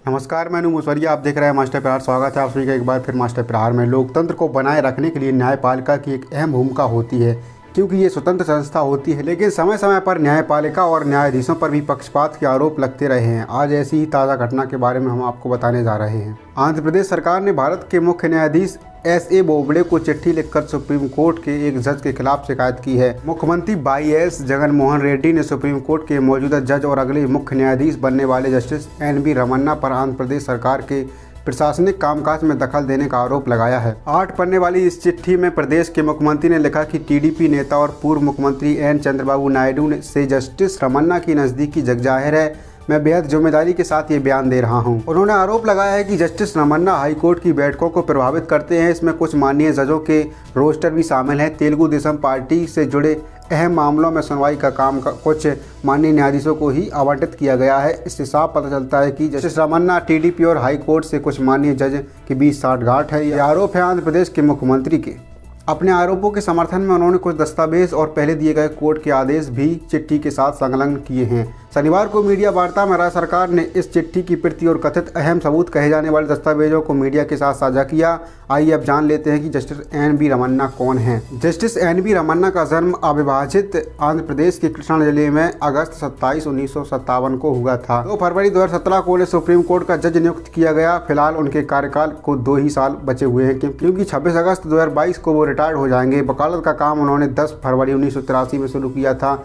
नमस्कार, मैं मुसवरिया, आप देख रहे हैं मास्टर प्रहार। स्वागत है आप सभी का एक बार फिर मास्टर प्रहार में। लोकतंत्र को बनाए रखने के लिए न्यायपालिका की एक अहम भूमिका होती है, क्योंकि ये स्वतंत्र संस्था होती है। लेकिन समय समय पर न्यायपालिका और न्यायाधीशों पर भी पक्षपात के आरोप लगते रहे हैं। आज ऐसी ही ताज़ा घटना के बारे में हम आपको बताने जा रहे हैं। आंध्र प्रदेश सरकार ने भारत के मुख्य न्यायाधीश एस.ए. बोबड़े को चिट्ठी लिखकर सुप्रीम कोर्ट के एक जज के खिलाफ शिकायत की है। मुख्यमंत्री वाई.एस. जगनमोहन रेड्डी ने सुप्रीम कोर्ट के मौजूदा जज और अगले मुख्य न्यायाधीश बनने वाले जस्टिस एन.वी. रमन्ना पर आंध्र प्रदेश सरकार के प्रशासनिक कामकाज में दखल देने का आरोप लगाया है। 8 पन्ने वाली इस चिट्ठी में प्रदेश के मुख्यमंत्री ने लिखा कि टीडीपी नेता और पूर्व मुख्यमंत्री एन. चंद्रबाबू नायडू से जस्टिस रमन्ना की नज़दीकी जग जाहिर है। मैं बेहद जिम्मेदारी के साथ ये बयान दे रहा हूँ। उन्होंने आरोप लगाया है कि जस्टिस रमन्ना हाईकोर्ट की बैठकों को प्रभावित करते हैं। इसमें कुछ माननीय जजों के रोस्टर भी शामिल हैं। तेलुगु देशम पार्टी से जुड़े अहम मामलों में सुनवाई का काम कुछ माननीय न्यायाधीशों को ही आवंटित किया गया है। इससे साफ पता चलता है कि जस्टिस रमन्ना टीडीपी और हाई कोर्ट से कुछ माननीय जज के बीच साठगांठ है। ये आरोप है आंध्र प्रदेश के मुख्यमंत्री के। अपने आरोपों के समर्थन में उन्होंने कुछ दस्तावेज और पहले दिए गए कोर्ट के आदेश भी चिट्ठी के साथ संलग्न किए हैं। शनिवार को मीडिया वार्ता में राज्य सरकार ने इस चिट्ठी की प्रति और कथित अहम सबूत कहे जाने वाले दस्तावेजों को मीडिया के साथ साझा किया। आइए अब जान लेते हैं कि जस्टिस एन.वी. रमन्ना कौन है। Justice NV. रमन्ना का जन्म अविभाजित आंध्र प्रदेश के कृष्णा जिले में अगस्त 27, 1957 को हुआ था। 2 फरवरी 2017 को उन्हें सुप्रीम कोर्ट का जज नियुक्त किया गया। फिलहाल उनके कार्यकाल को 2 ही साल बचे हुए हैं, क्योंकि 26 अगस्त 2022 को वो रिटायर्ड हो जाएंगे। वकालत का काम उन्होंने 10 फरवरी 1983 में शुरू किया था,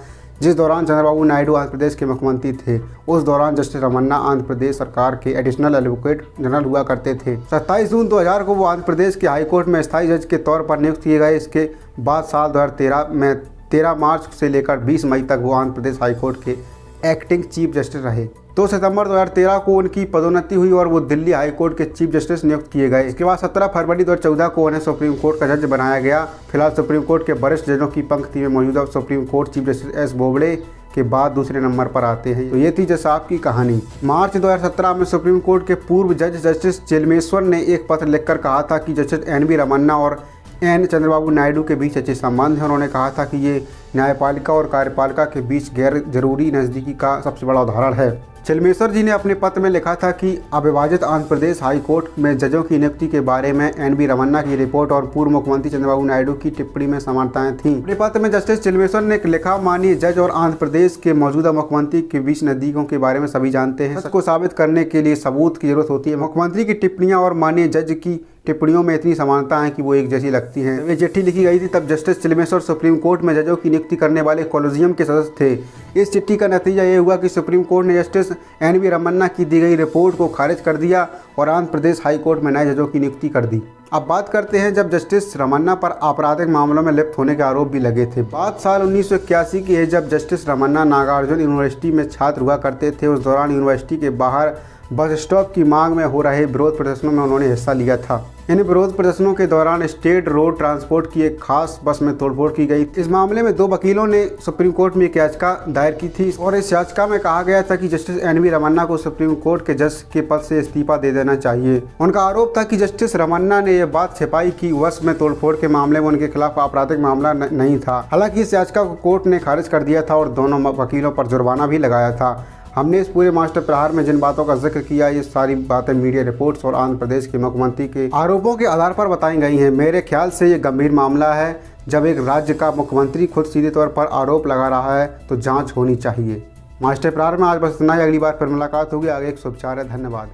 जिस दौरान चंद्रबाबू नायडू आंध्र प्रदेश के मुख्यमंत्री थे। उस दौरान जस्टिस रमन्ना आंध्र प्रदेश सरकार के एडिशनल एडवोकेट जनरल हुआ करते थे। 27 जून 2000 को वो आंध्र प्रदेश के हाईकोर्ट में स्थायी जज के तौर पर नियुक्त किए गए। इसके बाद साल 2013 में 13 मार्च से लेकर 20 मई तक वो आंध्र प्रदेश हाईकोर्ट के एक्टिंग चीफ जस्टिस रहे। 2 सितंबर 2013 को उनकी पदोन्नति हुई और वो दिल्ली हाई कोर्ट के चीफ जस्टिस नियुक्त किए गए। इसके बाद 17 फरवरी 2014 को उन्हें सुप्रीम कोर्ट का जज बनाया गया। फिलहाल सुप्रीम कोर्ट के वरिष्ठ जजों की पंक्ति में मौजूदा supreme court chief justice S. Bobde के बाद दूसरे नंबर पर आते हैं। तो ये थी जज साहब की कहानी। मार्च 2017 में सुप्रीम कोर्ट के पूर्व जज जस्टिस चिलमेश्वर ने एक पत्र लिखकर कहा था कि जस्टिस एन.वी. रमन्ना और एन. चंद्रबाबू नायडू के बीच अच्छे संबंध हैं। उन्होंने कहा था कि ये न्यायपालिका और कार्यपालिका के बीच गैर जरूरी नज़दीकी का सबसे बड़ा उदाहरण है। चिलमेश्वर जी ने अपने पत्र में लिखा था कि अविभाजित आंध्र प्रदेश हाई कोर्ट में जजों की नियुक्ति के बारे में एन.वी. रमन्ना की रिपोर्ट और पूर्व मुख्यमंत्री चंद्रबाबू नायडू की टिप्पणी में समानताएं थीं। अपने पत्र में जस्टिस चिलमेश्वर ने लिखा, माननीय जज और आंध्र प्रदेश के मौजूदा मुख्यमंत्री के बीच नज़दीकों के बारे में सभी जानते हैं। सच को साबित करने के लिए सबूत की जरूरत होती है। मुख्यमंत्री की टिप्पणियां और माननीय जज की टिप्पणियों में इतनी समानता है कि वो एक जैसी लगती हैं। जब ये चिट्ठी लिखी गई थी तब जस्टिस चिलमेश्वर सुप्रीम कोर्ट में जजों की नियुक्ति करने वाले कॉलेजियम के सदस्य थे। इस चिट्ठी का नतीजा ये हुआ कि सुप्रीम कोर्ट ने जस्टिस एन.वी. रमन्ना की दी गई रिपोर्ट को खारिज कर दिया और आंध्र प्रदेश हाई कोर्ट में नए जजों की नियुक्ति कर दी। अब बात करते हैं जब जस्टिस रमन्ना पर आपराधिक मामलों में लिप्त होने के आरोप भी लगे थे। बात साल 1981 की है, जब जस्टिस रमन्ना नागार्जुन यूनिवर्सिटी में छात्र हुआ करते थे। उस दौरान यूनिवर्सिटी के बाहर बस स्टॉप की मांग में हो रहे विरोध प्रदर्शनों में उन्होंने हिस्सा लिया था। इन विरोध प्रदर्शनों के दौरान स्टेट रोड ट्रांसपोर्ट की एक खास बस में तोड़फोड़ की गई। इस मामले में 2 वकीलों ने सुप्रीम कोर्ट में एक याचिका दायर की थी और इस याचिका में कहा गया था कि जस्टिस एन.वी. रमन्ना को सुप्रीम कोर्ट के जज के पद से इस्तीफा दे देना चाहिए। उनका आरोप था कि जस्टिस रमन्ना ने यह बात छिपाई कि बस में तोड़फोड़ के मामले में उनके खिलाफ आपराधिक मामला नहीं था। हालांकि इस याचिका को कोर्ट ने खारिज कर दिया था और दोनों वकीलों पर जुर्माना भी लगाया था। हमने इस पूरे मास्टर प्रहार में जिन बातों का जिक्र किया, ये सारी बातें मीडिया रिपोर्ट्स और आंध्र प्रदेश के मुख्यमंत्री के आरोपों के आधार पर बताई गई हैं। मेरे ख्याल से ये गंभीर मामला है। जब एक राज्य का मुख्यमंत्री खुद सीधे तौर पर आरोप लगा रहा है तो जांच होनी चाहिए। मास्टर प्रहार में आज बस इतना ही। अगली बार फिर मुलाकात होगी। आगे एक शुभचार है। धन्यवाद।